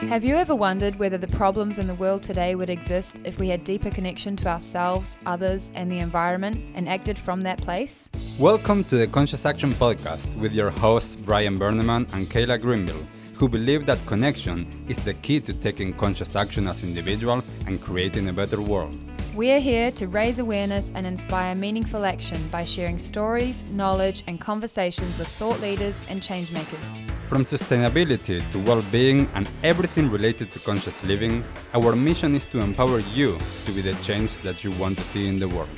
Have you ever wondered whether the problems in the world today would exist if we had deeper connection to ourselves, others, and the environment and acted from that place? Welcome to the Conscious Action Podcast with your hosts Brian Berneman and Kayla Greenville, who believe that connection is the key to taking conscious action as individuals and creating a better world. We are here to raise awareness and inspire meaningful action by sharing stories, knowledge, and conversations with thought leaders and change makers. From sustainability to well-being and everything related to conscious living, our mission is to empower you to be the change that you want to see in the world.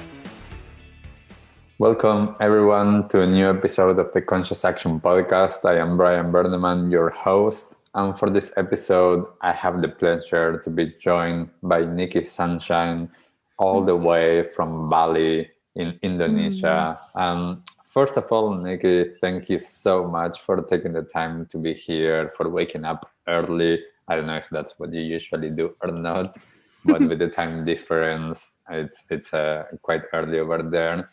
Welcome everyone to a new episode of the Conscious Action Podcast. I am Brian Berneman, your host, and for this episode, I have the pleasure to be joined by Nikki Sunshine, all the way from Bali in Indonesia. First of all, Nikki, thank you so much for taking the time to be here, for waking up early. I don't know if that's what you usually do or not, but with the time difference, it's quite early over there.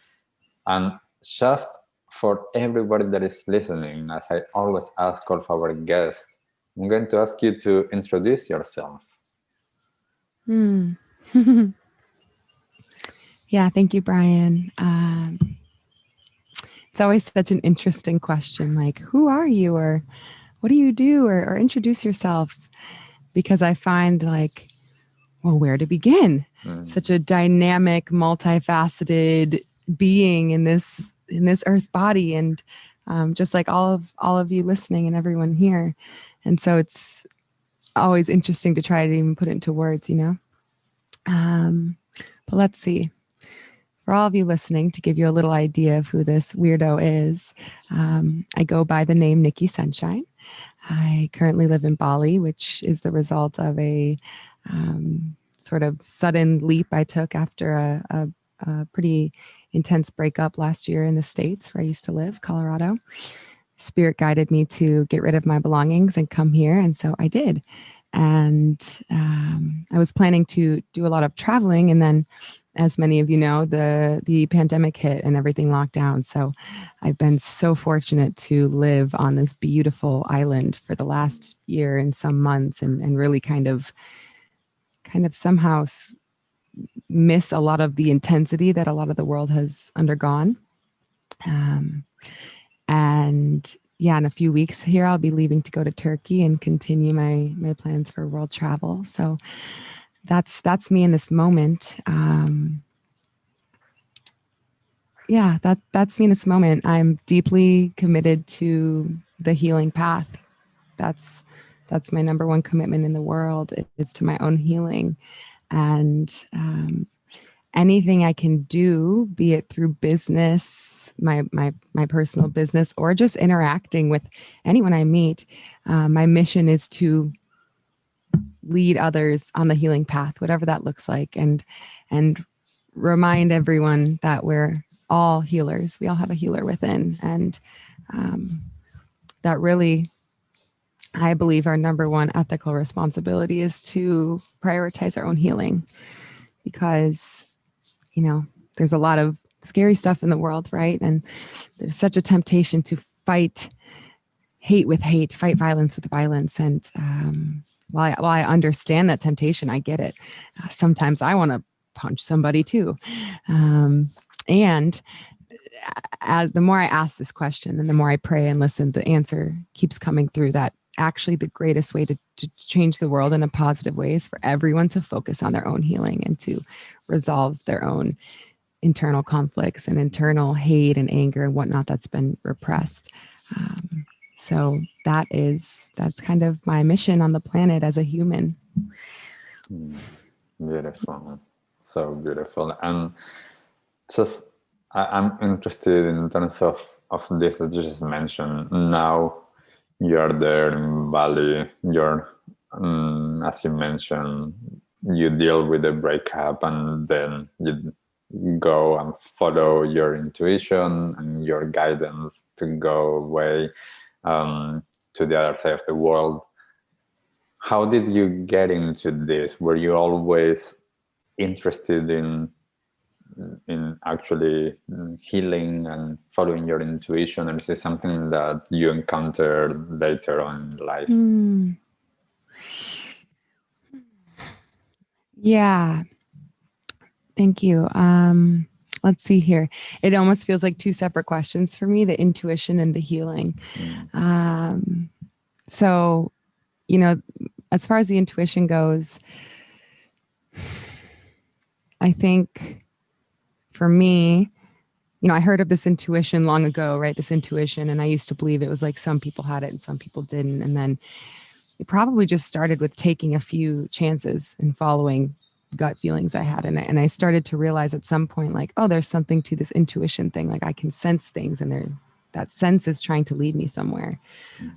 And just for everybody that is listening, as I always ask all of our guests, I'm going to ask you to introduce yourself. Yeah, thank you, Brian. It's always such an interesting question, like, who are you, or what do you do, or introduce yourself? Because I find like, well, where to begin? Such a dynamic, multifaceted being in this earth body, and just like all of you listening and everyone here. And so it's always interesting to try to even put it into words, you know? But let's see. For all of you listening, to give you a little idea of who this weirdo is, I go by the name Nikki Sunshine. I currently live in Bali, which is the result of a sort of sudden leap I took after a pretty intense breakup last year in the States where I used to live, Colorado. Spirit guided me to get rid of my belongings and come here, and so I did. And I was planning to do a lot of traveling, and then, as many of you know, the pandemic hit and everything locked down. So I've been so fortunate to live on this beautiful island for the last year and some months, and really kind of somehow miss a lot of the intensity that a lot of the world has undergone. And yeah, in a few weeks here, I'll be leaving to go to Turkey and continue my plans for world travel. So that's me in this moment. That's me in this moment. I'm deeply committed to the healing path. That's my number one commitment in the world, is to my own healing. And anything I can do, be it through business, my personal business, or just interacting with anyone I meet, my mission is to lead others on the healing path, whatever that looks like, and remind everyone that we're all healers. We all have a healer within, and that really, I believe, our number one ethical responsibility is to prioritize our own healing, because, you know, there's a lot of scary stuff in the world, right? And there's such a temptation to fight hate with hate, fight violence with violence. And while I understand that temptation, I get it. Sometimes I want to punch somebody too. And the more I ask this question and the more I pray and listen, the answer keeps coming through that actually the greatest way to change the world in a positive way is for everyone to focus on their own healing and to resolve their own internal conflicts and internal hate and anger and whatnot that's been repressed. So that's kind of my mission on the planet as a human. Beautiful. So beautiful. And just, I'm interested in terms of this that you just mentioned. Now you're there in Bali, you're, as you mentioned, you deal with the breakup, and then you go and follow your intuition and your guidance to go away to the other side of the world. How did you get into this? Were you always interested in actually healing and following your intuition, or is this something that you encountered later on in life? Yeah. Thank you. Let's see here. It almost feels like two separate questions for me, the intuition and the healing. So, as far as the intuition goes, I think for me, I heard of this intuition long ago, right? This intuition. And I used to believe it was like some people had it and some people didn't. And then it probably just started with taking a few chances and following gut feelings I had. And I started to realize at some point, like, oh, there's something to this intuition thing. Like I can sense things and that sense is trying to lead me somewhere.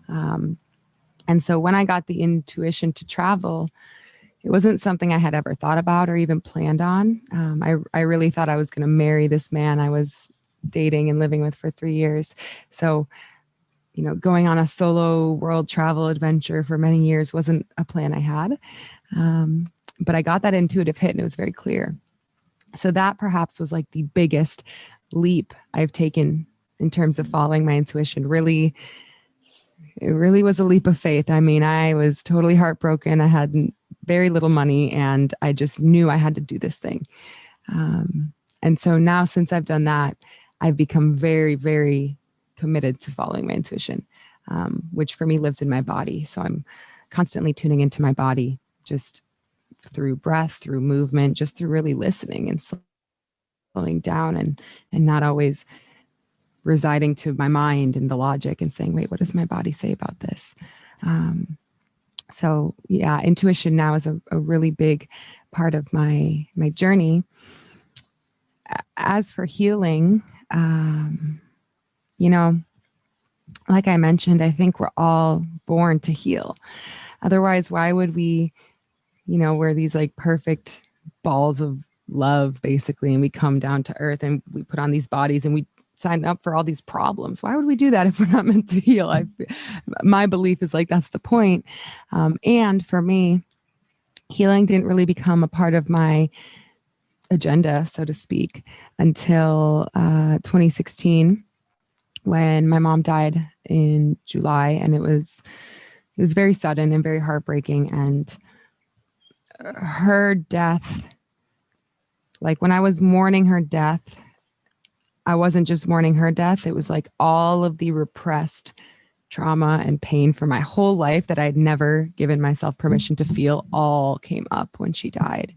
And so when I got the intuition to travel, it wasn't something I had ever thought about or even planned on. I really thought I was going to marry this man I was dating and living with for 3 years. So, going on a solo world travel adventure for many years wasn't a plan I had. But I got that intuitive hit and it was very clear. So that perhaps was like the biggest leap I've taken in terms of following my intuition. Really, it really was a leap of faith. I mean, I was totally heartbroken. I had very little money and I just knew I had to do this thing. And so now since I've done that, I've become very, very committed to following my intuition, which for me lives in my body. So I'm constantly tuning into my body, just through breath, through movement, just through really listening and slowing down and not always residing to my mind and the logic and saying, wait, what does my body say about this? So yeah, intuition now is a really big part of my journey. As for healing, like I mentioned, I think we're all born to heal. Otherwise, why would we, we're these like perfect balls of love, basically, and we come down to earth and we put on these bodies and we sign up for all these problems. Why would we do that if we're not meant to heal? My belief is like, that's the point. And for me, healing didn't really become a part of my agenda, so to speak, until 2016, when my mom died in July, and it was very sudden and very heartbreaking. And her death, like when I was mourning her death, I wasn't just mourning her death. It was like all of the repressed trauma and pain for my whole life that I'd never given myself permission to feel all came up when she died.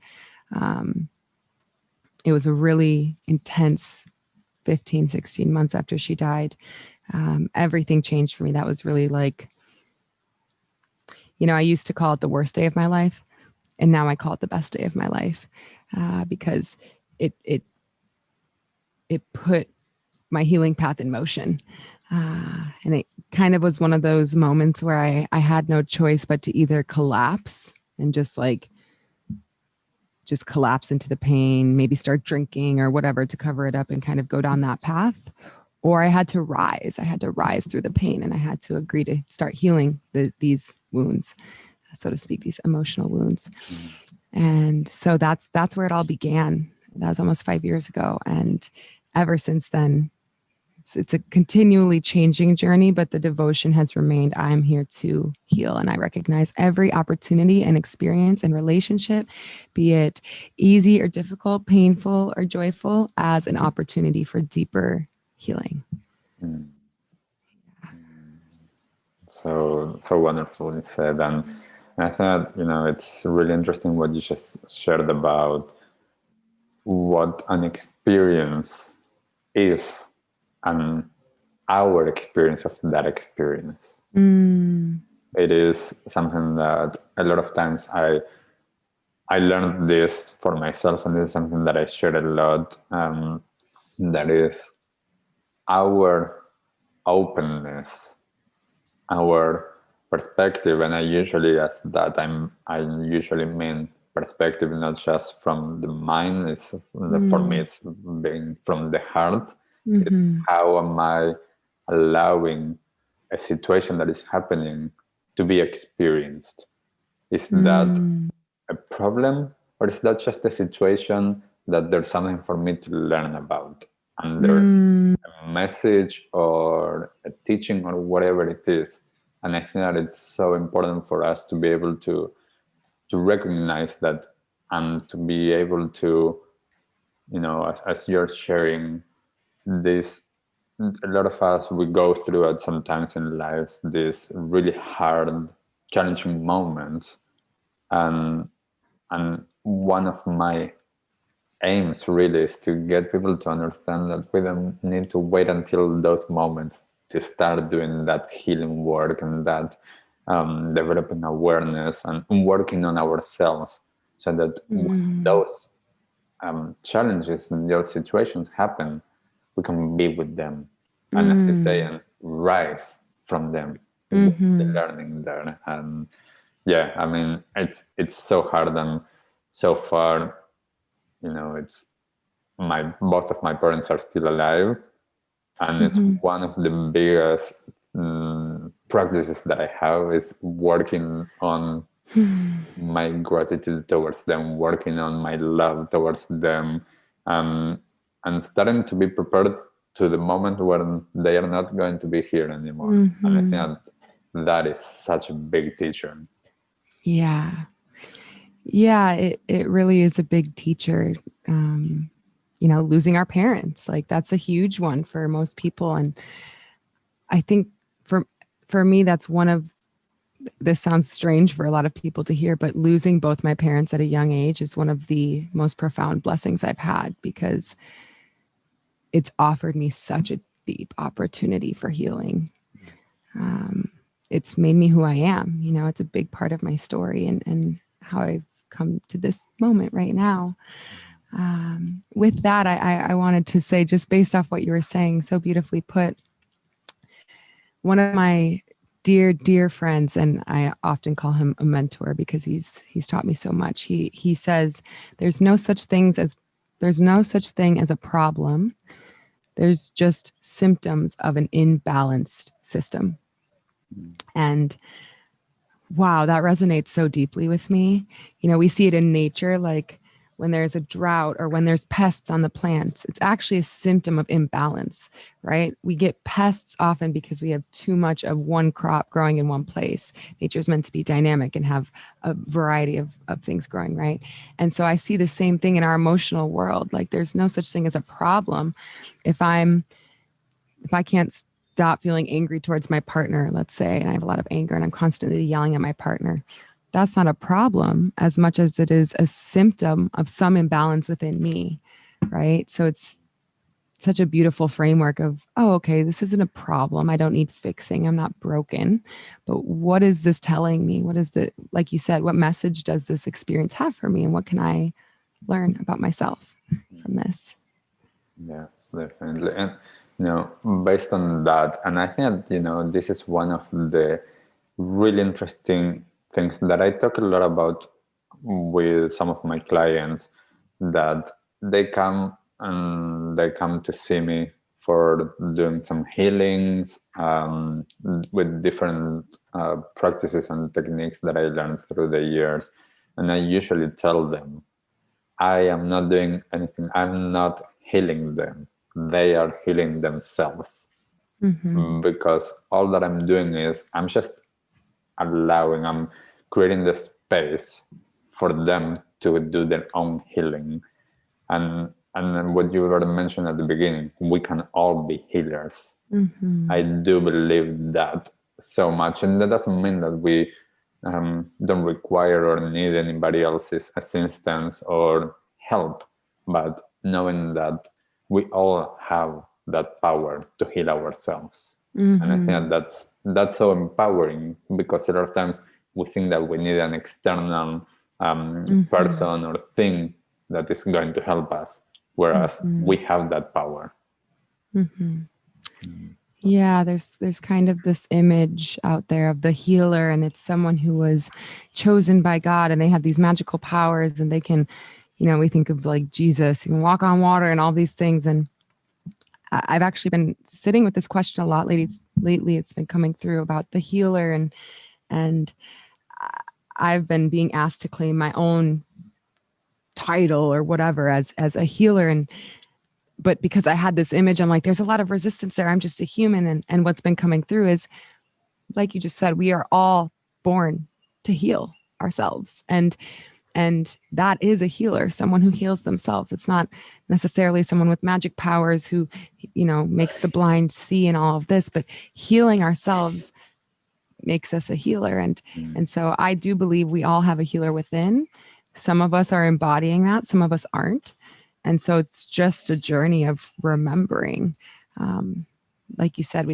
It was a really intense 15, 16 months after she died. Everything changed for me. That was really like, I used to call it the worst day of my life. And now I call it the best day of my life, because it put my healing path in motion. And it kind of was one of those moments where I had no choice but to either collapse and just collapse into the pain, maybe start drinking or whatever to cover it up and kind of go down that path. Or I had to rise. I had to rise through the pain and I had to agree to start healing these wounds, so to speak, these emotional wounds. And so that's where it all began. That was almost 5 years ago. And ever since then, it's a continually changing journey, but the devotion has remained, I'm here to heal. And I recognize every opportunity and experience and relationship, be it easy or difficult, painful or joyful, as an opportunity for deeper healing. So wonderfully said. And I thought, it's really interesting what you just shared about what an experience is and our experience of that experience. It is something that a lot of times I learned this for myself, and this is something that I share a lot. That is our openness, our perspective, and I usually usually mean perspective, not just from the mind. It's for me, it's being from the heart. It's how am I allowing a situation that is happening to be experienced? Is that a problem, or is that just a situation that there's something for me to learn about, and there's a message or a teaching or whatever it is? And I think that it's so important for us to be able to recognize that and to be able to, you know, as you're sharing this, a lot of us, we go through it sometimes in lives, these really hard, challenging moments. And one of my aims really is to get people to understand that we don't need to wait until those moments to start doing that healing work, and that developing awareness and working on ourselves, so that when those challenges and those situations happen, we can be with them, and as you say, and rise from them with the learning there. And yeah, I mean, it's so hard, and so far, you know, it's both of my parents are still alive, and it's one of the biggest practices that I have is working on my gratitude towards them, working on my love towards them, and starting to be prepared to the moment when they are not going to be here anymore. And I think that is such a big teacher. Yeah. Yeah, it really is a big teacher. You know, losing our parents, like that's a huge one for most people. And I think for me, that's one of, this sounds strange for a lot of people to hear, but losing both my parents at a young age is one of the most profound blessings I've had, because it's offered me such a deep opportunity for healing. It's made me who I am. You know, it's a big part of my story and how I've come to this moment right now. With that, I wanted to say, just based off what you were saying, so beautifully put, one of my dear friends, and I often call him a mentor because he's taught me so much. He says there's no such thing as a problem. There's just symptoms of an imbalanced system. And wow, that resonates so deeply with me. You know, we see it in nature, like when there's a drought or when there's pests on the plants, it's actually a symptom of imbalance, right? We get pests often because we have too much of one crop growing in one place. Nature's meant to be dynamic and have a variety of things growing, right? And so I see the same thing in our emotional world. Like there's no such thing as a problem. If I can't stop feeling angry towards my partner, let's say, and I have a lot of anger and I'm constantly yelling at my partner, that's not a problem as much as it is a symptom of some imbalance within me, right? So it's such a beautiful framework of, oh, okay, this isn't a problem. I don't need fixing. I'm not broken. But what is this telling me? What is like you said, what message does this experience have for me? And what can I learn about myself from this? Yes, definitely. And, you know, based on that, and I think, you know, this is one of the really interesting things that I talk a lot about with some of my clients, that they come to see me for doing some healings with different practices and techniques that I learned through the years. And I usually tell them, I am not doing anything. I'm not healing them. They are healing themselves. Because all that I'm doing is I'm just I'm creating the space for them to do their own healing. And what you already mentioned at the beginning, we can all be healers. I do believe that so much. And that doesn't mean that we don't require or need anybody else's assistance or help, but knowing that we all have that power to heal ourselves. And I think that's so empowering, because a lot of times we think that we need an external person or thing that is going to help us, whereas we have that power. Yeah, there's kind of this image out there of the healer, and it's someone who was chosen by God and they have these magical powers and they can, you know, we think of like Jesus, you can walk on water and all these things. And I've actually been sitting with this question a lot lately. It's been coming through about the healer, and I've been being asked to claim my own title or whatever as a healer. But because I had this image, I'm like, there's a lot of resistance there. I'm just a human. And what's been coming through is, like you just said, we are all born to heal ourselves. And And that is a healer, someone who heals themselves. It's not necessarily someone with magic powers who, makes the blind see and all of this, but healing ourselves makes us a healer. And so I do believe we all have a healer within. Some of us are embodying that, some of us aren't. And so it's just a journey of remembering. Like you said,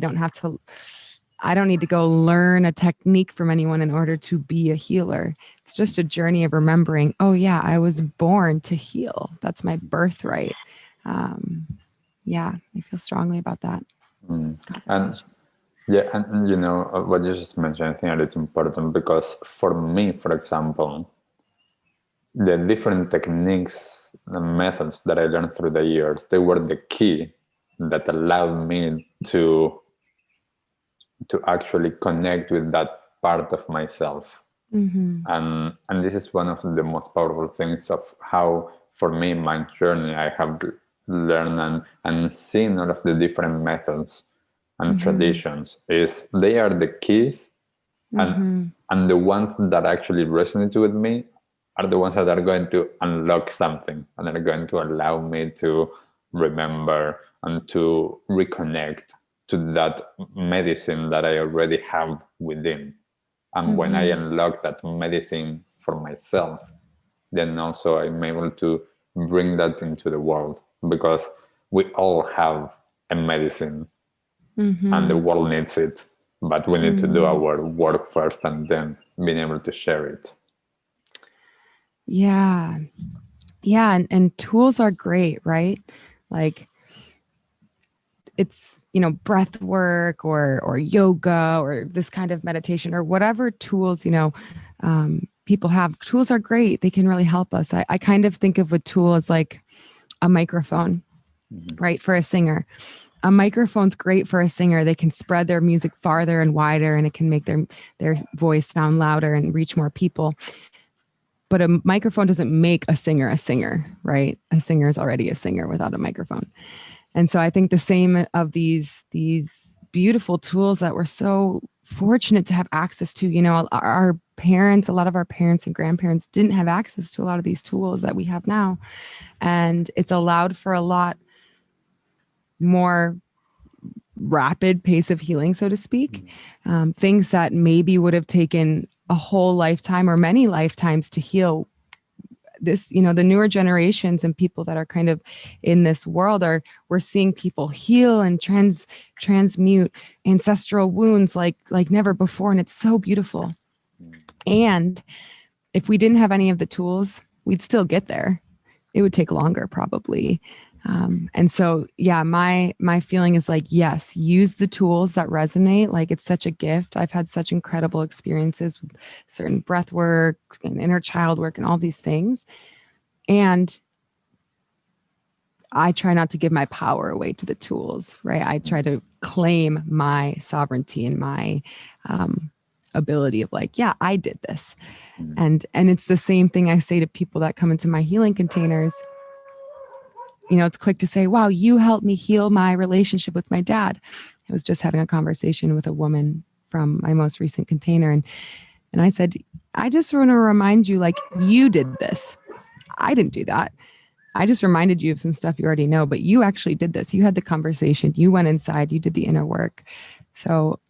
I don't need to go learn a technique from anyone in order to be a healer. It's just a journey of remembering, oh yeah, I was born to heal. That's my birthright. I feel strongly about that. And what you just mentioned, I think that it's important because for me, for example, the different techniques and methods that I learned through the years, they were the key that allowed me to actually connect with that part of myself. And this is one of the most powerful things of how, for me, my journey, I have learned and seen all of the different methods and traditions is they are the keys, and the ones that actually resonate with me are the ones that are going to unlock something and are going to allow me to remember and to reconnect to that medicine that I already have within. And when I unlock that medicine for myself, then also I'm able to bring that into the world, because we all have a medicine and the world needs it, but we need to do our work first and then being able to share it. Yeah. And tools are great, right? Like it's, breath work or yoga or this kind of meditation or whatever tools, people have. Tools are great. They can really help us. I kind of think of a tool as like a microphone, right? For a singer. A microphone's great for a singer. They can spread their music farther and wider, and it can make their voice sound louder and reach more people. But a microphone doesn't make a singer, right? A singer is already a singer without a microphone. And so I think the same of these beautiful tools that we're so fortunate to have access to. Our parents, a lot of our parents and grandparents didn't have access to a lot of these tools that we have now. And it's allowed for a lot more rapid pace of healing, so to speak. Things that maybe would have taken a whole lifetime or many lifetimes to heal. This, the newer generations and people that are kind of in this world we're seeing people heal and transmute ancestral wounds like never before. And it's so beautiful. And if we didn't have any of the tools, we'd still get there. It would take longer probably. And so, my feeling is like, yes, use the tools that resonate. Like it's such a gift. I've had such incredible experiences with certain breath work and inner child work and all these things. And I try not to give my power away to the tools, right? I try to claim my sovereignty and my, ability of like, I did this. And it's the same thing I say to people that come into my healing containers. It's quick to say, wow, you helped me heal my relationship with my dad. I was just having a conversation with a woman from my most recent container. And I said, I just want to remind you, like, you did this. I didn't do that. I just reminded you of some stuff you already know, but you actually did this. You had the conversation. You went inside. You did the inner work. So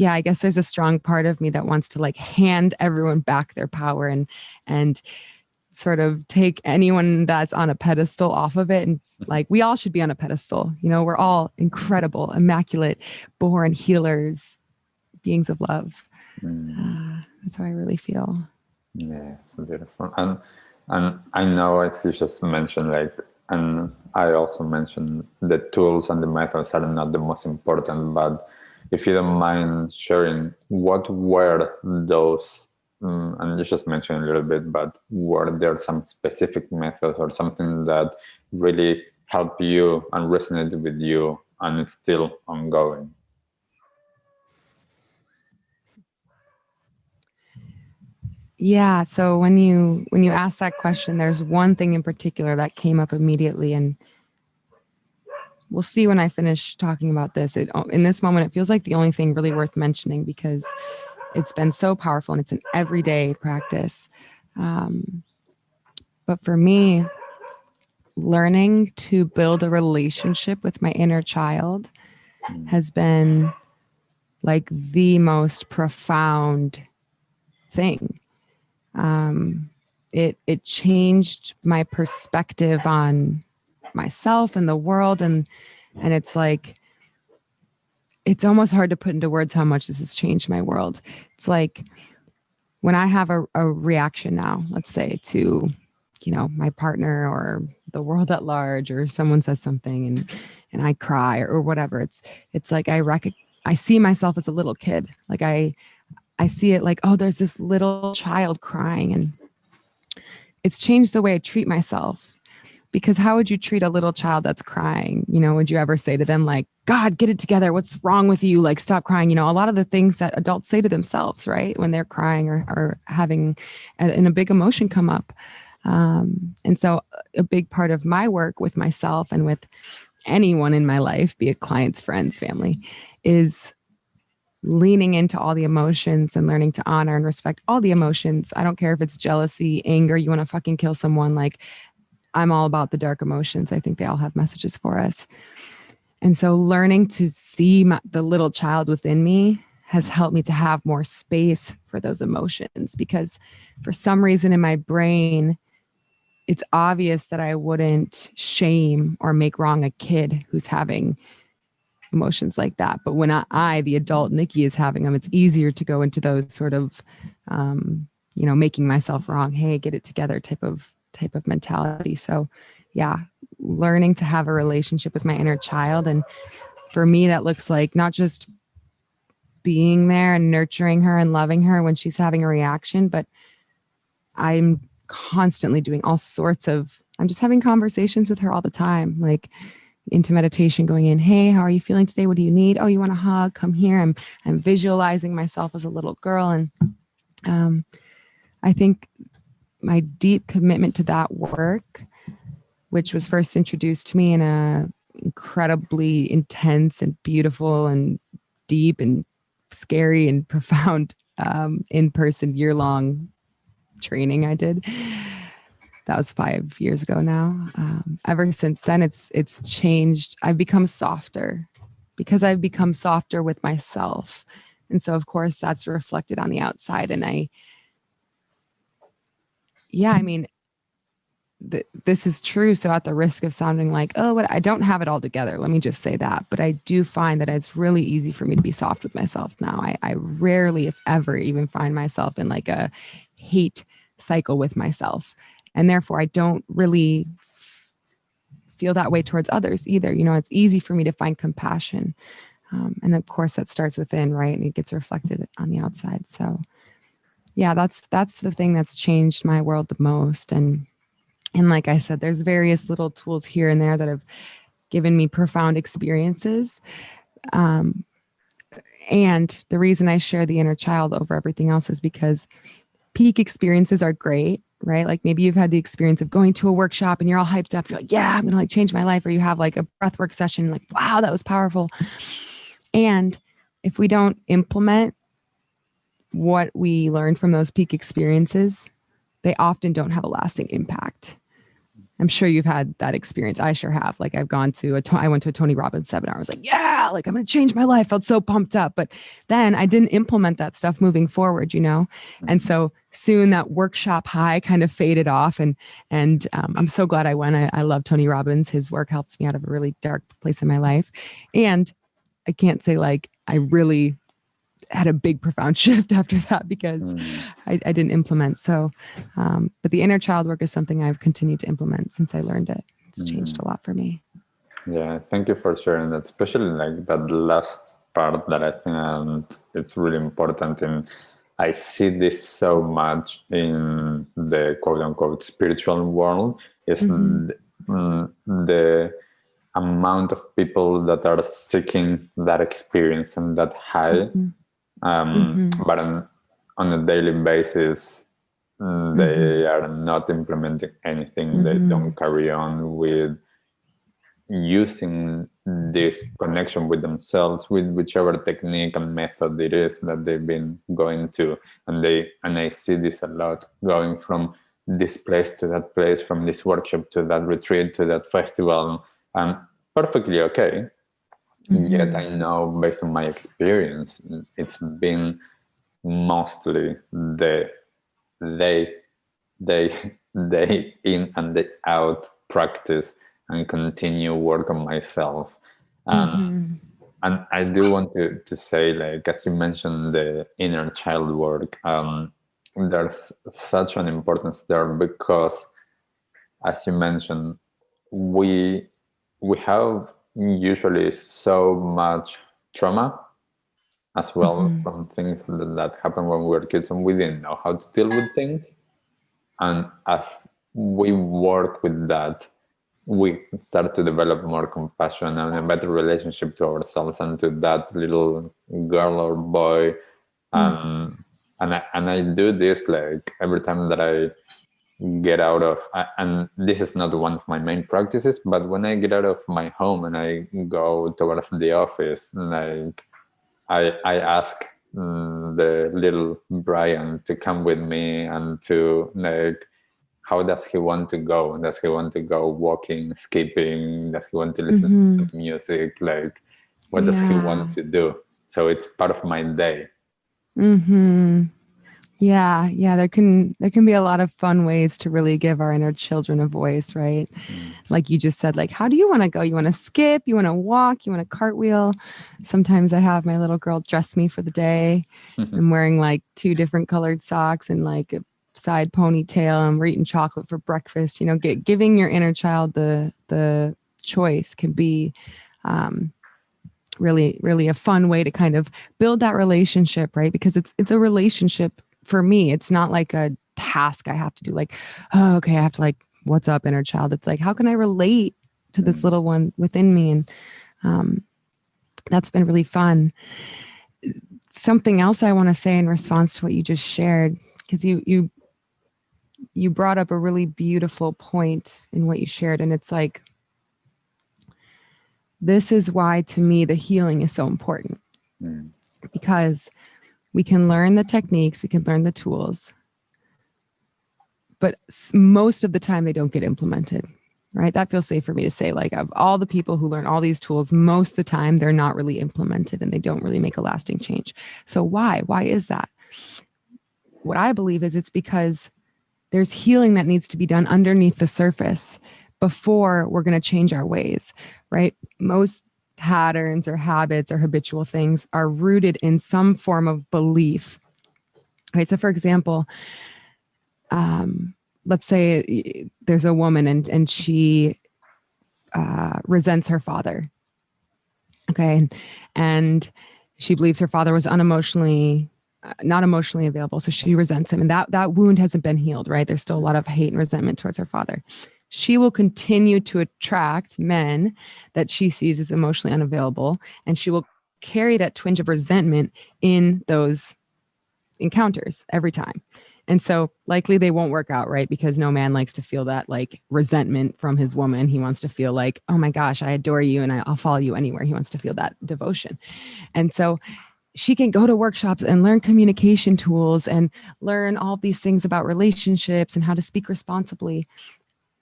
I guess there's a strong part of me that wants to like hand everyone back their power and sort of take anyone that's on a pedestal off of it. And like, we all should be on a pedestal. We're all incredible, immaculate, born healers, beings of love. That's how I really feel. Yeah, so beautiful. And I know, as you just mentioned, like, and I also mentioned the tools and the methods are not the most important, but if you don't mind sharing, what were those, and you just mentioned a little bit, but were there some specific methods or something that really helped you and resonated with you and it's still ongoing? Yeah. So when you ask that question, there's one thing in particular that came up immediately, and we'll see when I finish talking about this. In this moment, it feels like the only thing really worth mentioning because it's been so powerful and it's an everyday practice. But for me, learning to build a relationship with my inner child has been like the most profound thing. It changed my perspective on myself and the world, and it's like, it's almost hard to put into words how much this has changed my world. It's like when I have a reaction now, let's say to, my partner or the world at large, or someone says something and I cry or whatever. It's like I see myself as a little kid. Like I see it like, oh, there's this little child crying, and it's changed the way I treat myself. Because how would you treat a little child that's crying? Would you ever say to them like, God, get it together. What's wrong with you? Like, stop crying. A lot of the things that adults say to themselves, right? When they're crying or having a big emotion come up. And so a big part of my work with myself and with anyone in my life, be it clients, friends, family, is leaning into all the emotions and learning to honor and respect all the emotions. I don't care if it's jealousy, anger, you want to fucking kill someone. Like, I'm all about the dark emotions. I think they all have messages for us. And so learning to see the little child within me has helped me to have more space for those emotions, because for some reason in my brain, it's obvious that I wouldn't shame or make wrong a kid who's having emotions like that. But when I, the adult Nikki, is having them, it's easier to go into those sort of, making myself wrong. Hey, get it together type of mentality. So yeah, learning to have a relationship with my inner child. And for me, that looks like not just being there and nurturing her and loving her when she's having a reaction, but I'm constantly doing all sorts of, I'm just having conversations with her all the time, like into meditation, going in, hey, how are you feeling today? What do you need? Oh, you want a hug? Come here. I'm visualizing myself as a little girl. And I think my deep commitment to that work, which was first introduced to me in a incredibly intense and beautiful and deep and scary and profound in-person year-long training I did. That was 5 years ago now. Ever since then, it's changed. I've become softer because I've become softer with myself. And so, of course, that's reflected on the outside. And this is true. So at the risk of sounding like, oh, I don't have it all together, let me just say that. But I do find that it's really easy for me to be soft with myself now. I rarely, if ever, even find myself in like a hate cycle with myself. And therefore, I don't really feel that way towards others either. It's easy for me to find compassion. And of course, that starts within, right? And it gets reflected on the outside. So yeah, that's the thing that's changed my world the most. And like I said, there's various little tools here and there that have given me profound experiences. And the reason I share the inner child over everything else is because peak experiences are great, right? Like maybe you've had the experience of going to a workshop and you're all hyped up. You're like, yeah, I'm going to like change my life. Or you have like a breathwork session, like, wow, that was powerful. And if we don't implement what we learn from those peak experiences, they often don't have a lasting impact. I'm sure you've had that experience. I sure have. Like I went to a Tony Robbins seminar. I was like, yeah, like I'm going to change my life. Felt so pumped up. But then I didn't implement that stuff moving forward, And so soon that workshop high kind of faded off. And I'm so glad I went. I love Tony Robbins. His work helps me out of a really dark place in my life. And I can't say like I really had a big profound shift after that because I didn't implement. So, but the inner child work is something I've continued to implement since I learned it. It's changed a lot for me. Yeah, thank you for sharing that, especially like that last part that I think it's really important. And I see this so much in the quote unquote spiritual world is the amount of people that are seeking that experience and that high. But on a daily basis, they are not implementing anything. They don't carry on with using this connection with themselves, with whichever technique and method it is that they've been going to. And I see this a lot, going from this place to that place, from this workshop to that retreat to that festival, and perfectly okay. Yet I know, based on my experience, it's been mostly the day in and day out practice and continue work on myself. And I do want to say, like, as you mentioned, the inner child work, there's such an importance there, because, as you mentioned, we have usually so much trauma as well from things that happened when we were kids, and we didn't know how to deal with things. And as we work with that, we start to develop more compassion and a better relationship to ourselves and to that little girl or boy. And I do this, like, every time that I get out of, and this is not one of my main practices, but when I get out of my home and I go towards the office, like, I ask the little Brian to come with me, and to, like, how does he want to go? Does he want to go walking, skipping? Does he want to listen to music? Like, what does he want to do? So it's part of my day. Yeah, there can be a lot of fun ways to really give our inner children a voice, right? Like you just said, like, how do you want to go? You want to skip? You want to walk? You want to cartwheel? Sometimes I have my little girl dress me for the day. I'm wearing like 2 different colored socks and like a side ponytail, and we're eating chocolate for breakfast. You know, giving your inner child the choice can be really, really a fun way to kind of build that relationship, right? Because it's a relationship. For me, it's not like a task I have to do, like, oh, okay, I have to, like, what's up, inner child? It's like, how can I relate to this little one within me? And that's been really fun. Something else I want to say in response to what you just shared, because you brought up a really beautiful point in what you shared. And it's like, this is why, to me, the healing is so important. Because we can learn the techniques, we can learn the tools, but most of the time they don't get implemented, right? That feels safe for me to say. Like, of all the people who learn all these tools, most of the time they're not really implemented and they don't really make a lasting change. So why? Why is that? What I believe is it's because there's healing that needs to be done underneath the surface before we're going to change our ways, right? Most patterns or habits or habitual things are rooted in some form of belief, right? So for example, let's say there's a woman and she resents her father, okay? And she believes her father was not emotionally available, so she resents him, and that wound hasn't been healed, right? There's still a lot of hate and resentment towards her father. She will continue to attract men that she sees as emotionally unavailable, and she will carry that twinge of resentment in those encounters every time. And so likely they won't work out, right? Because no man likes to feel that, like, resentment from his woman. He wants to feel like, oh my gosh, I adore you and I'll follow you anywhere. He wants to feel that devotion. And so she can go to workshops and learn communication tools and learn all these things about relationships and how to speak responsibly.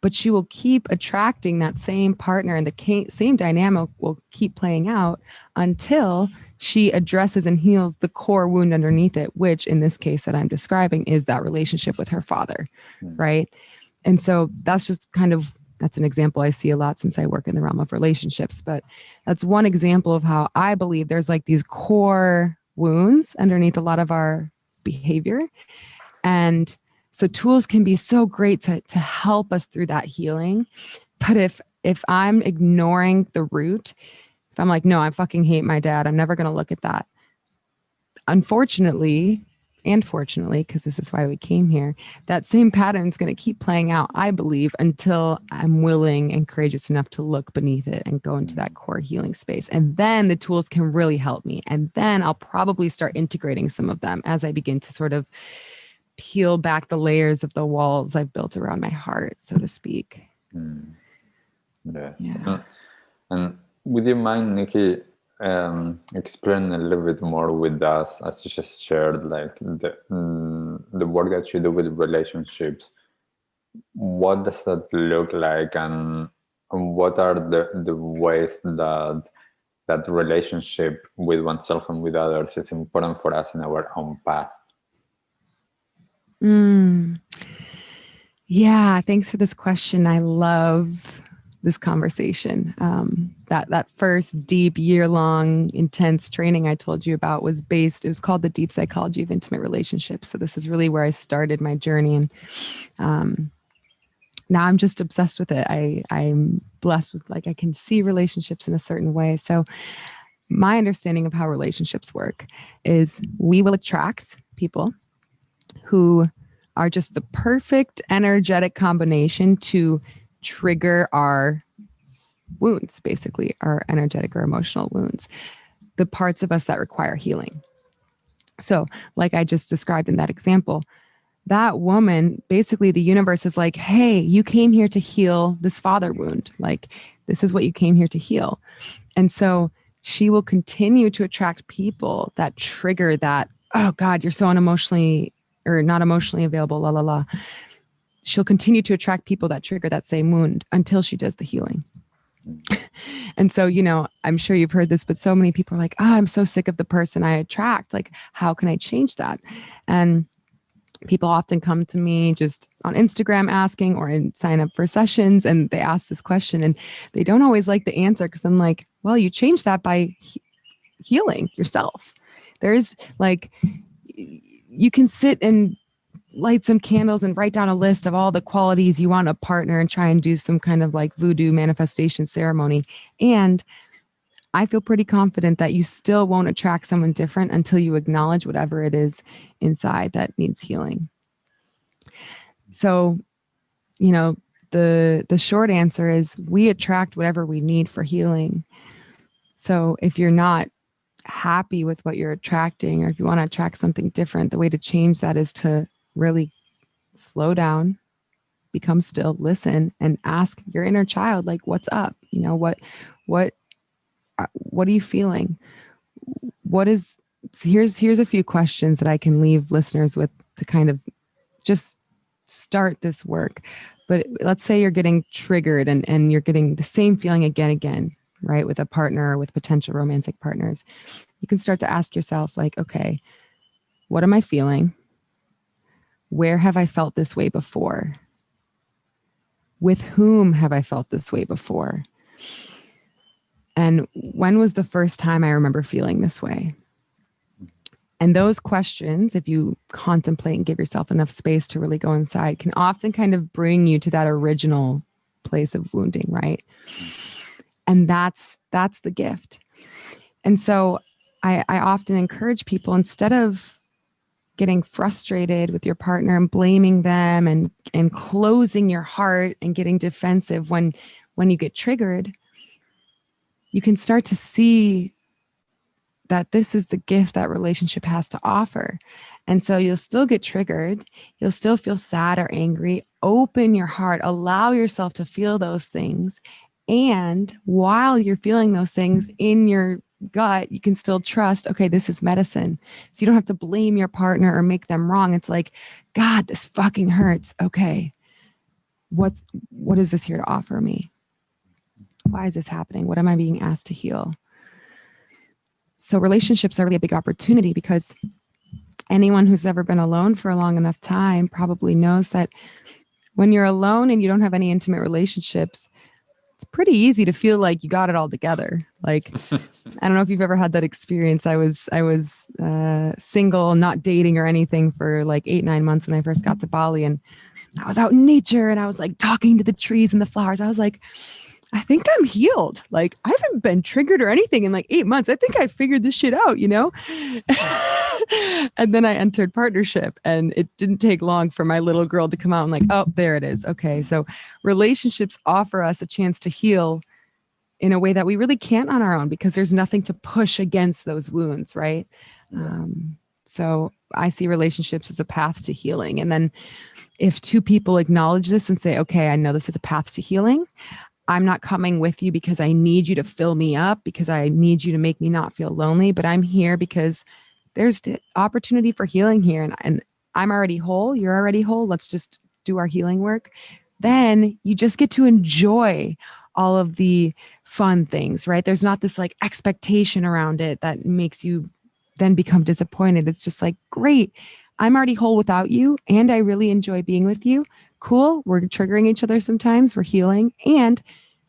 But she will keep attracting that same partner, and the same dynamic will keep playing out until she addresses and heals the core wound underneath it, which in this case that I'm describing is that relationship with her father, right? And so that's an example I see a lot since I work in the realm of relationships. But that's one example of how I believe there's like these core wounds underneath a lot of our behavior. And so tools can be so great to help us through that healing. But if I'm ignoring the root, if I'm like, no, I fucking hate my dad, I'm never going to look at that. Unfortunately, and fortunately, because this is why we came here, that same pattern is going to keep playing out, I believe, until I'm willing and courageous enough to look beneath it and go into that core healing space. And then the tools can really help me. And then I'll probably start integrating some of them as I begin to sort of peel back the layers of the walls I've built around my heart, so to speak. Yes. Yeah. And would you mind, Nikki, explain a little bit more with us, as you just shared, like the work that you do with relationships, what does that look like, and what are the ways that relationship with oneself and with others is important for us in our own path? Yeah, thanks for this question. I love this conversation. That first deep year-long intense training I told you about it was called the Deep Psychology of Intimate Relationships. So this is really where I started my journey. And now I'm just obsessed with it. I'm blessed with, like, I can see relationships in a certain way. So my understanding of how relationships work is we will attract people who are just the perfect energetic combination to trigger our wounds, basically, our energetic or emotional wounds, the parts of us that require healing. So, like I just described in that example, that woman, basically the universe is like, hey, you came here to heal this father wound. Like, this is what you came here to heal. And so she will continue to attract people that trigger that, oh God, you're so unemotionally or not emotionally available, la, la, la. She'll continue to attract people that trigger that same wound until she does the healing. And so, I'm sure you've heard this, but so many people are like, I'm so sick of the person I attract. Like, how can I change that? And people often come to me just on Instagram asking, or sign up for sessions, and they ask this question and they don't always like the answer, because I'm like, well, you change that by healing yourself. There's like, you can sit and light some candles and write down a list of all the qualities you want a partner and try and do some kind of like voodoo manifestation ceremony. And I feel pretty confident that you still won't attract someone different until you acknowledge whatever it is inside that needs healing. So, the short answer is we attract whatever we need for healing. So if you're not happy with what you're attracting, or if you want to attract something different, the way to change that is to really slow down, become still, listen, and ask your inner child, like, what's up? What are you feeling? Here's a few questions that I can leave listeners with to kind of just start this work. But let's say you're getting triggered and you're getting the same feeling again, right? With a partner or with potential romantic partners. You can start to ask yourself, like, okay, what am I feeling? Where have I felt this way before? With whom have I felt this way before? And when was the first time I remember feeling this way? And those questions, if you contemplate and give yourself enough space to really go inside, can often kind of bring you to that original place of wounding, right? And that's the gift. And so I often encourage people, instead of getting frustrated with your partner and blaming them and closing your heart and getting defensive when you get triggered, you can start to see that this is the gift that relationship has to offer. And so you'll still get triggered. You'll still feel sad or angry. Open your heart, allow yourself to feel those things. And while you're feeling those things in your gut, you can still trust, okay, this is medicine. So you don't have to blame your partner or make them wrong. It's like, God, this fucking hurts. Okay, what is this here to offer me? Why is this happening? What am I being asked to heal? So relationships are really a big opportunity, because anyone who's ever been alone for a long enough time probably knows that when you're alone and you don't have any intimate relationships, it's pretty easy to feel like you got it all together. Like, I don't know if you've ever had that experience. I was single, not dating or anything, for like 8-9 months when I first got to Bali, and I was out in nature and I was like talking to the trees and the flowers. I was like, I think I'm healed. Like, I haven't been triggered or anything in like 8 months. I think I figured this shit out, And then I entered partnership, and it didn't take long for my little girl to come out and like, oh, there it is. Okay. So relationships offer us a chance to heal in a way that we really can't on our own, because there's nothing to push against those wounds. Right. So I see relationships as a path to healing. And then if two people acknowledge this and say, okay, I know this is a path to healing, I'm not coming with you because I need you to fill me up, because I need you to make me not feel lonely, but I'm here because there's the opportunity for healing here, and I'm already whole. You're already whole. Let's just do our healing work, then you just get to enjoy all of the fun things, right? There's not this like expectation around it that makes you then become disappointed. It's just like, great, I'm already whole without you, and I really enjoy being with you. Cool. We're triggering each other sometimes. We're healing. And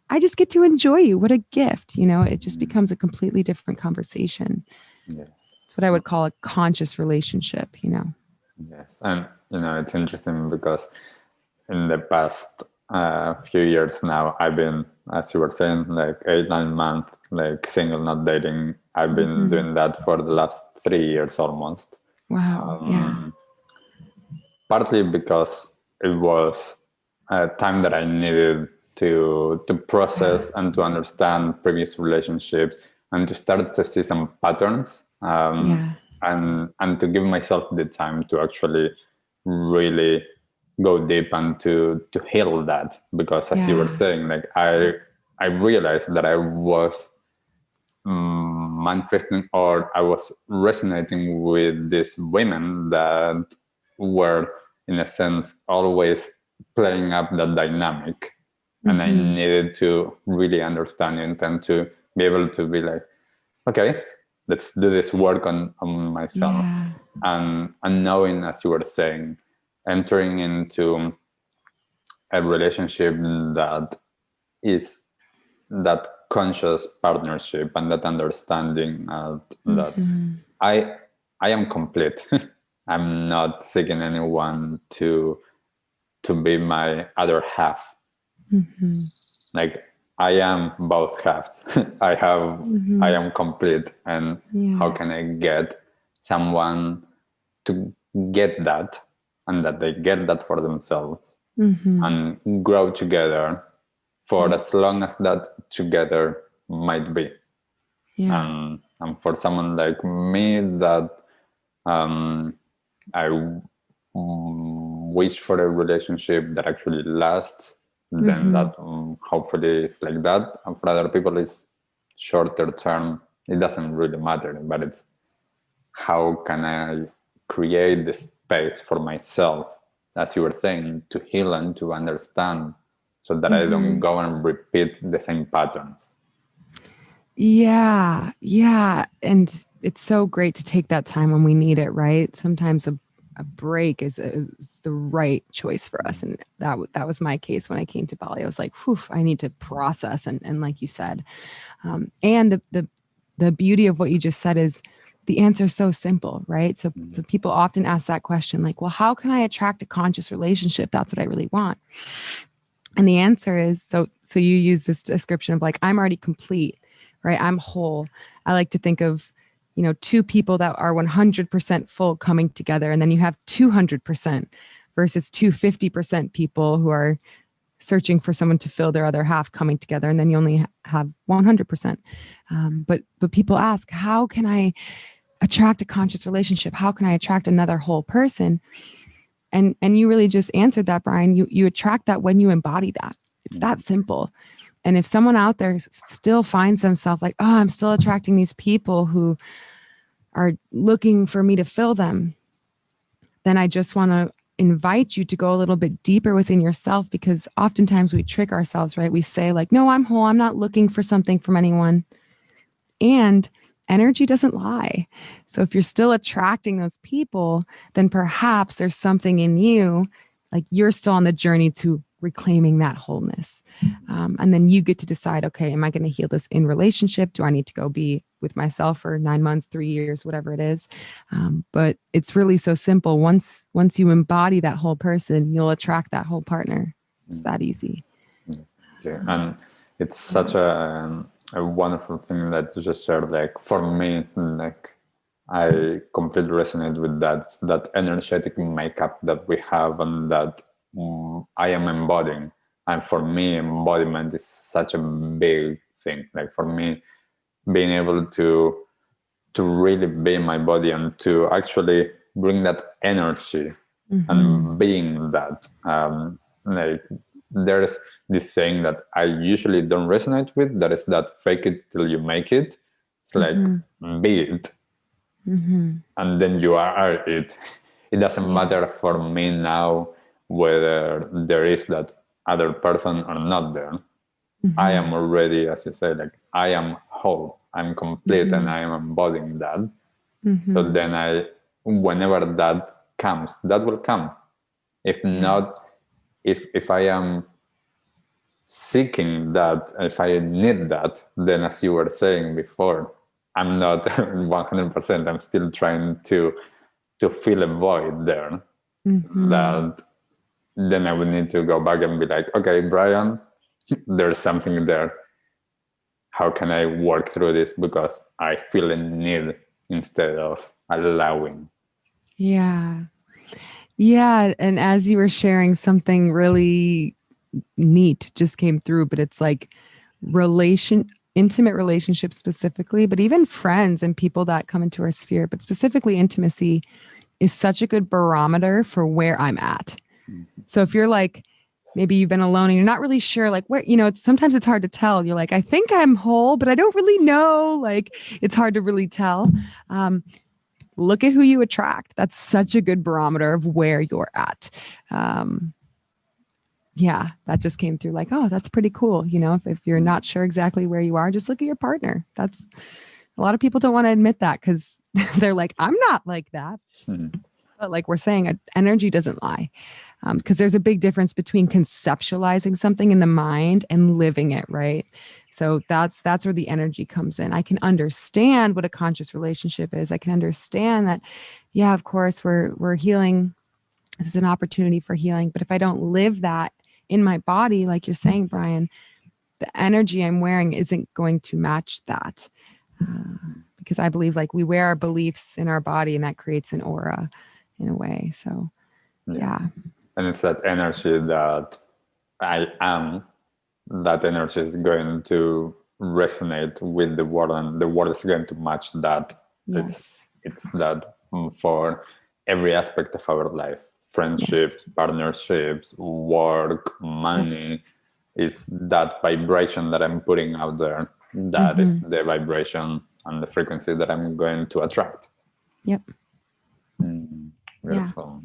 I just get to enjoy you. What a gift. It just becomes a completely different conversation. Yes. It's what I would call a conscious relationship, Yes. And, it's interesting because in the past few years now, I've been, as you were saying, like 8-9 months, like single, not dating. I've been doing that for the last 3 years almost. Wow. Yeah. Partly because it was a time that I needed to process and to understand previous relationships and to start to see some patterns, and to give myself the time to actually really go deep and to heal that, because as you were saying, like I realized that I was manifesting, or I was resonating with these women that were, in a sense, always playing up that dynamic. And I needed to really understand it and to be able to be like, okay, let's do this work on myself. And knowing, as you were saying, entering into a relationship that is that conscious partnership and that understanding that I am complete. I'm not seeking anyone to be my other half. Like I am both halves. I am complete. And how can I get someone to get that, and that they get that for themselves, and grow together for as long as that together might be. And for someone like me that I wish for a relationship that actually lasts, then that hopefully is like that. And for other people it's shorter term. It doesn't really matter, but it's how can I create the space for myself, as you were saying, to heal and to understand, so that I don't go and repeat the same patterns. Yeah. And it's so great to take that time when we need it, right? Sometimes a break is the right choice for us. And that was my case when I came to Bali. I was like, whew, I need to process. And like you said, and the beauty of what you just said is the answer is so simple, right? So people often ask that question, like, well, how can I attract a conscious relationship? That's what I really want. And the answer is, so you use this description of like, I'm already complete, right? I'm whole. I like to think of, two people that are 100% full coming together, and then you have 200% versus 250% people who are searching for someone to fill their other half coming together, and then you only have 100%. But people ask, how can I attract a conscious relationship? How can I attract another whole person? And you really just answered that, Brian. You attract that when you embody that. It's that simple. And if someone out there still finds themselves like, oh, I'm still attracting these people who are looking for me to fill them, then I just want to invite you to go a little bit deeper within yourself, because oftentimes we trick ourselves, right? We say like, no, I'm whole. I'm not looking for something from anyone. And energy doesn't lie. So if you're still attracting those people, then perhaps there's something in you, like you're still on the journey to reclaiming that wholeness. And then you get to decide, okay, am I going to heal this in relationship? Do I need to go be with myself for 9 months, 3 years, whatever it is? But it's really so simple. Once you embody that whole person, you'll attract that whole partner. It's that easy. Yeah. And it's such a wonderful thing that you just shared. Like for me, like I completely resonate with that energetic makeup that we have, and that I am embodying. And for me, embodiment is such a big thing. Like for me, being able to really be in my body and to actually bring that energy and being that. Like there's this saying that I usually don't resonate with, that is that fake it till you make it. It's like be it. And then you are it. It doesn't matter for me now whether there is that other person or not there, I am already, as you say, like I am whole, I'm complete, and I am embodying that. So then whenever that comes, that will come. If not, if I am seeking that, if I need that, then as you were saying before, I'm not 100%. I'm still trying to fill a void there. That then I would need to go back and be like, okay, Brian, there's something there. How can I work through this? Because I feel a need instead of allowing. Yeah. And as you were sharing, something really neat just came through, but it's like intimate relationships specifically, but even friends and people that come into our sphere, but specifically intimacy is such a good barometer for where I'm at. So if you're like, maybe you've been alone and you're not really sure, like where, sometimes it's hard to tell. You're like, I think I'm whole, but I don't really know. Like it's hard to really tell. Look at who you attract. That's such a good barometer of where you're at. That just came through like, oh, that's pretty cool. If you're not sure exactly where you are, just look at your partner. That's a lot of people don't want to admit that because they're like, I'm not like that. But like we're saying, energy doesn't lie. Because there's a big difference between conceptualizing something in the mind and living it, right? So that's where the energy comes in. I can understand what a conscious relationship is. I can understand that, yeah, of course, we're healing. This is an opportunity for healing. But if I don't live that in my body, like you're saying, Brian, the energy I'm wearing isn't going to match that. Because I believe like we wear our beliefs in our body and that creates an aura in a way. So, yeah. And it's that energy that I am, that energy is going to resonate with the world, and the world is going to match that. Yes. It's that for every aspect of our life, friendships, partnerships, work, money, is that vibration that I'm putting out there. That is the vibration and the frequency that I'm going to attract. Yep. Beautiful.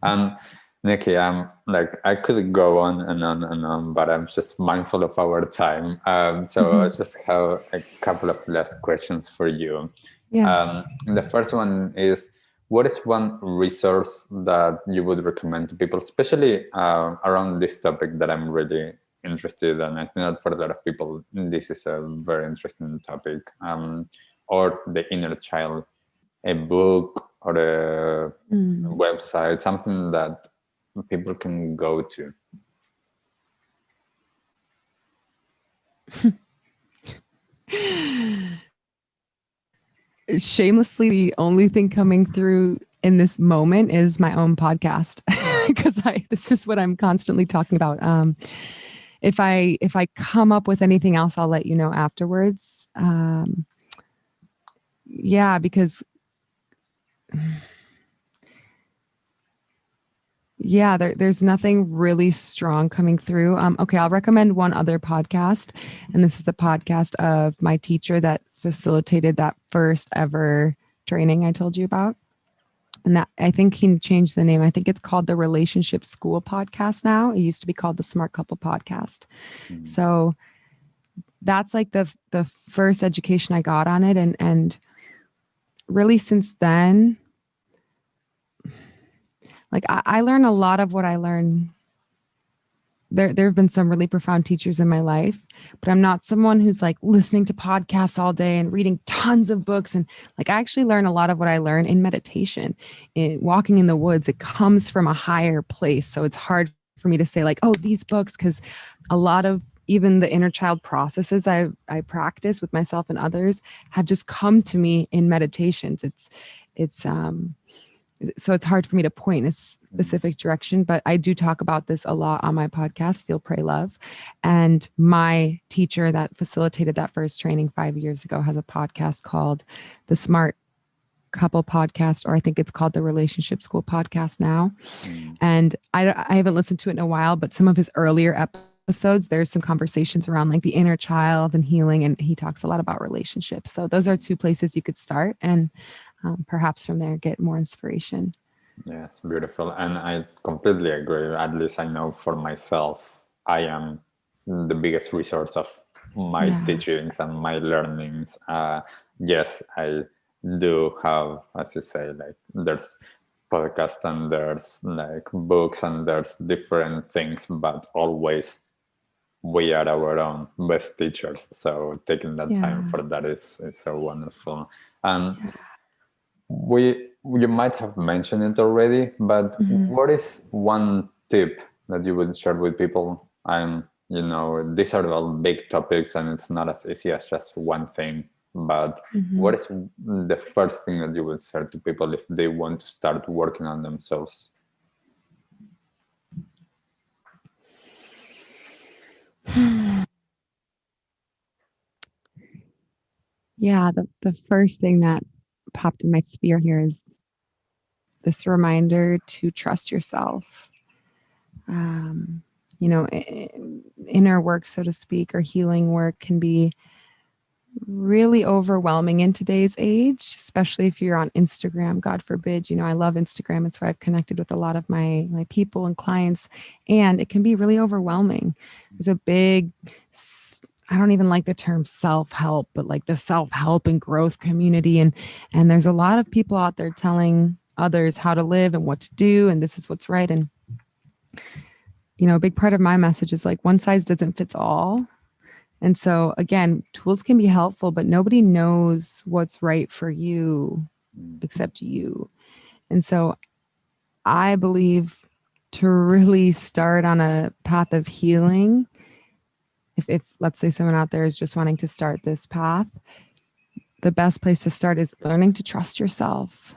And Nikki, I could go on and on and on, but I'm just mindful of our time. So I just have a couple of last questions for you. The first one is, what is one resource that you would recommend to people, especially around this topic that I'm really interested in? I think that for a lot of people, this is a very interesting topic. Or the inner child, a book or a website, something that people can go to. Shamelessly, the only thing coming through in this moment is my own podcast, because this is what I'm constantly talking about. If I come up with anything else, I'll let you know afterwards. Because there's nothing really strong coming through. I'll recommend one other podcast, and this is the podcast of my teacher that facilitated that first ever training I told you about. And that, I think he changed the name. I think it's called the Relationship School Podcast now. It used to be called the Smart Couple Podcast. So that's like the first education I got on it, and really since then, like I learn a lot of what I learn. There have been some really profound teachers in my life, but I'm not someone who's like listening to podcasts all day and reading tons of books. And like, I actually learn a lot of what I learn in meditation, in walking in the woods. It comes from a higher place. So it's hard for me to say like, oh, these books, because a lot of even the inner child processes I practice with myself and others have just come to me in meditations. So it's hard for me to point in a specific direction, but I do talk about this a lot on my podcast, Feel, Pray, Love. And my teacher that facilitated that first training 5 years ago has a podcast called the Smart Couple Podcast, or I think it's called the Relationship School Podcast now. And I haven't listened to it in a while, but some of his earlier episodes, there's some conversations around like the inner child and healing, and he talks a lot about relationships. So those are two places you could start, and perhaps from there get more inspiration. Yeah, it's beautiful. And I completely agree. At least I know for myself, I am the biggest resource of my Yeah. teachings and my learnings. Yes, I do have, as you say, like there's podcast and there's like books and there's different things, but always we are our own best teachers. So taking that time Yeah. for that is so wonderful. And you might have mentioned it already, but Mhm. what is one tip that you would share with people? These are all big topics and it's not as easy as just one thing, but what Mhm. is the first thing that you would share to people if they want to start working on themselves? Yeah, the first thing that popped in my sphere here is this reminder to trust yourself. Um, inner work, so to speak, or healing work can be really overwhelming in today's age, especially if you're on Instagram. God forbid, I love Instagram. It's where I've connected with a lot of my people and clients, and it can be really overwhelming. There's a big, I don't even like the term self-help, but like the self-help and growth community, and there's a lot of people out there telling others how to live and what to do, and this is what's right. And a big part of my message is like one size doesn't fit all. And so again, tools can be helpful, but nobody knows what's right for you except you. And so I believe to really start on a path of healing, if let's say someone out there is just wanting to start this path, the best place to start is learning to trust yourself,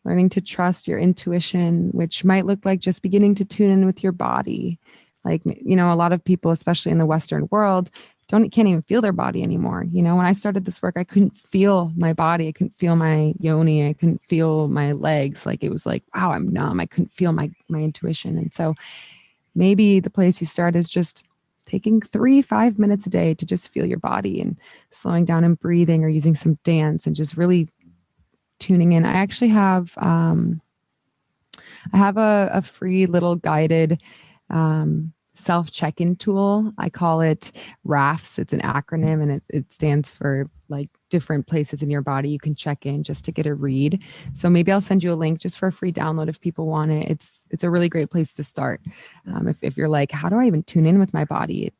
learning to trust your intuition, which might look like just beginning to tune in with your body. Like, a lot of people, especially in the Western world, can't even feel their body anymore. When I started this work, I couldn't feel my body. I couldn't feel my yoni. I couldn't feel my legs. Like, it was like, wow, I'm numb. I couldn't feel my intuition. And so maybe the place you start is just taking 5 minutes a day to just feel your body and slowing down and breathing, or using some dance and just really tuning in. I actually have a free little guided self check-in tool. I call it RAFS. It's an acronym, and it stands for like different places in your body you can check in just to get a read. So maybe I'll send you a link just for a free download if people want it. It's a really great place to start. If you're like, how do I even tune in with my body?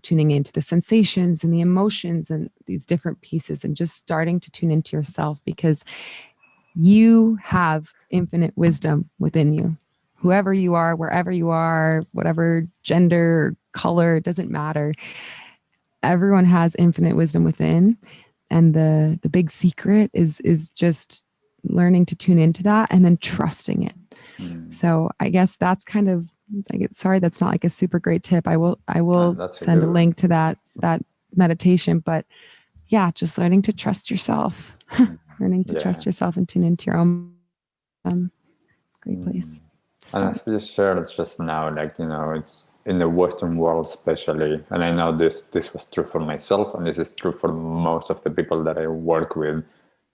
Tuning into the sensations and the emotions and these different pieces, and just starting to tune into yourself, because you have infinite wisdom within you. Whoever you are, wherever you are, whatever gender, color, it doesn't matter. Everyone has infinite wisdom within. And the big secret is just learning to tune into that and then trusting it. So I guess that's kind of sorry, that's not like a super great tip. I will send a link to that meditation, but yeah, just learning to trust yourself. Learning to trust yourself and tune into your own great place. And as you shared just now, it's in the Western world especially, and I know this was true for myself, and this is true for most of the people that I work with,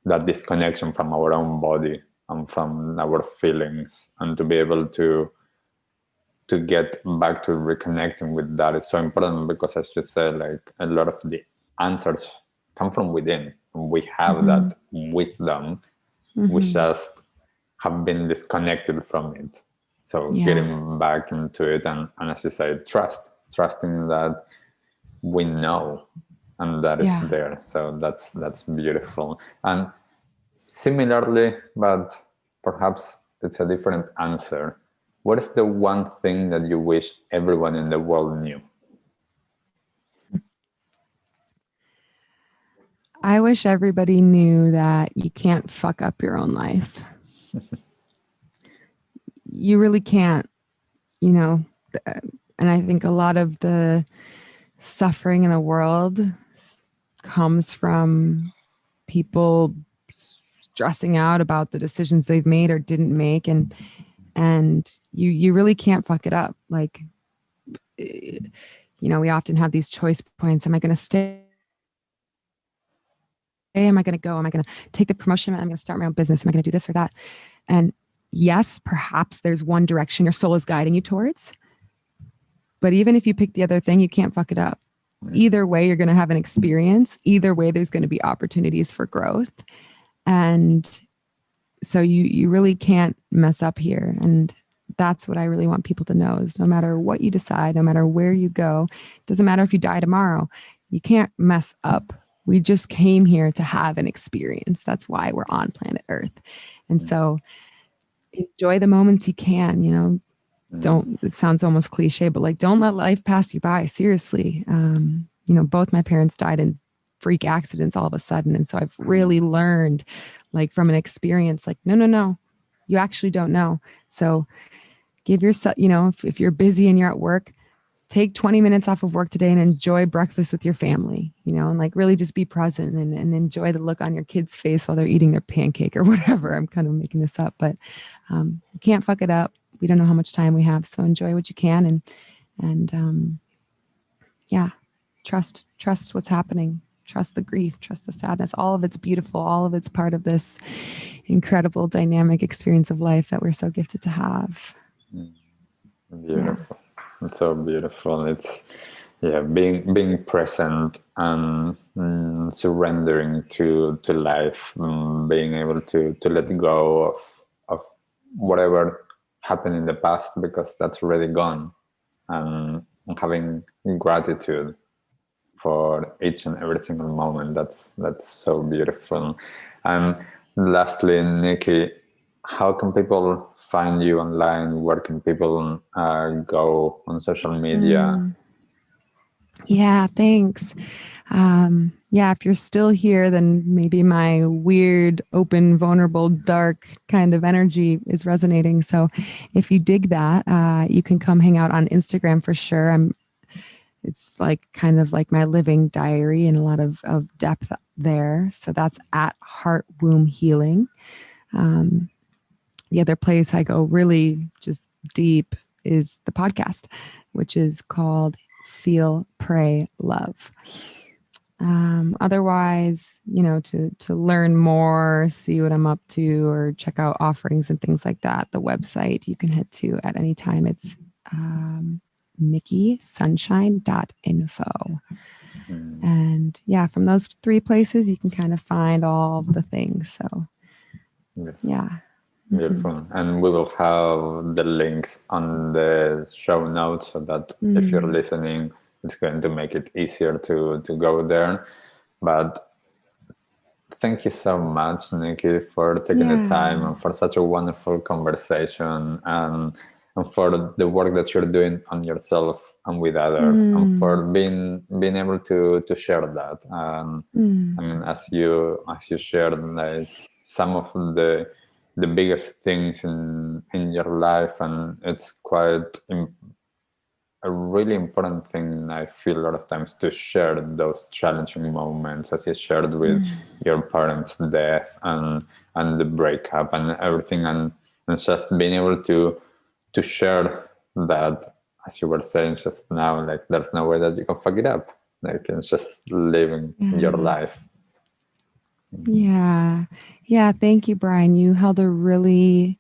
that disconnection from our own body and from our feelings, and to be able to get back to reconnecting with that is so important, because as you said, like a lot of the answers come from within. We have that wisdom. We just have been disconnected from it. So getting back into it, and as you say, trusting that we know and that is there. So that's beautiful. And similarly, but perhaps it's a different answer, what is the one thing that you wish everyone in the world knew? I wish everybody knew that you can't fuck up your own life. You really can't, and I think a lot of the suffering in the world comes from people stressing out about the decisions they've made or didn't make, and you really can't fuck it up. Like, we often have these choice points. Am I going to stay? Am I going to go? Am I going to take the promotion? Am I going to start my own business? Am I going to do this or that? And yes, perhaps there's one direction your soul is guiding you towards. But even if you pick the other thing, you can't fuck it up. Either way, you're going to have an experience. Either way, there's going to be opportunities for growth. And so you really can't mess up here. And that's what I really want people to know is no matter what you decide, no matter where you go, it doesn't matter if you die tomorrow, you can't mess up. We just came here to have an experience. That's why we're on planet Earth. And so enjoy the moments you can, you know, don't, it sounds almost cliche, but like, don't let life pass you by. Seriously. You know, both my parents died in freak accidents all of a sudden. And so I've really learned like from an experience, like, no, you actually don't know. So give yourself, you know, if you're busy and you're at work, take 20 minutes off of work today and enjoy breakfast with your family, you know, and like really just be present and enjoy the look on your kid's face while they're eating their pancake or whatever. I'm kind of making this up, but you can't fuck it up. We don't know how much time we have. So enjoy what you can and yeah, trust what's happening. Trust the grief, trust the sadness. All of it's beautiful. All of it's part of this incredible dynamic experience of life that we're so gifted to have. Beautiful. Yeah. It's so beautiful. It's being present and surrendering to life, being able to let go of whatever happened in the past because that's already gone, and having gratitude for each and every single moment. That's so beautiful. And lastly, Nikki, how can people find you online? Where can people go on social media? Yeah, thanks. Yeah, if you're still here, then maybe my weird, open, vulnerable, dark kind of energy is resonating. So if you dig that, you can come hang out on Instagram for sure. It's like kind of like my living diary and a lot of depth there. So that's at Heart Womb Healing. The other place I go really just deep is the podcast, which is called Feel, Pray, Love. Otherwise, you know, to learn more, see what I'm up to, or check out offerings and things like that, the website you can head to at any time. It's NikkiSunshine.info. And yeah, from those 3 places, you can kind of find all the things. So yeah. Beautiful. And we will have the links on the show notes so that if you're listening, it's going to make it easier to go there. But thank you so much, Nikki, for taking the time and for such a wonderful conversation and for the work that you're doing on yourself and with others, and for being able to share that. I mean, as you shared, like some of the biggest things in your life, and it's quite a really important thing, I feel, a lot of times, to share those challenging moments, as you shared with your parents' death and the breakup and everything, and just being able to share that, as you were saying just now, like there's no way that you can fuck it up. Like it's just living your life. Yeah. Thank you, Brian. You held a really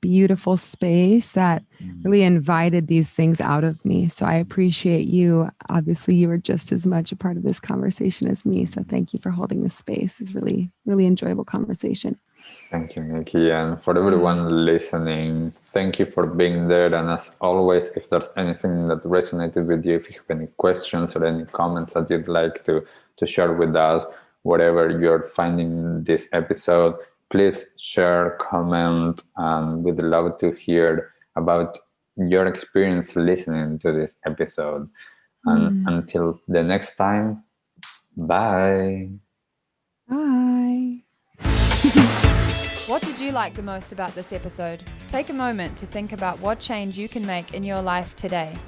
beautiful space that really invited these things out of me. So I appreciate you. Obviously, you were just as much a part of this conversation as me. So thank you for holding this space. It's really, really enjoyable conversation. Thank you, Nikki. And for everyone listening, thank you for being there. And as always, if there's anything that resonated with you, if you have any questions or any comments that you'd like to share with us, whatever you're finding this episode, please share, comment, and we'd love to hear about your experience listening to this episode. And until the next time, bye. Bye. What did you like the most about this episode? Take a moment to think about what change you can make in your life today.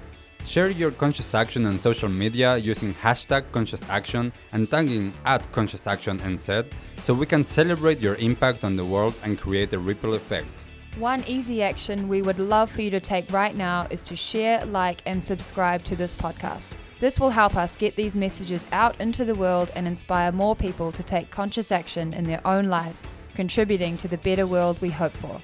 Share your conscious action on social media using #ConsciousAction and tagging @ConsciousActionNZ so we can celebrate your impact on the world and create a ripple effect. One easy action we would love for you to take right now is to share, like, and subscribe to this podcast. This will help us get these messages out into the world and inspire more people to take conscious action in their own lives, contributing to the better world we hope for.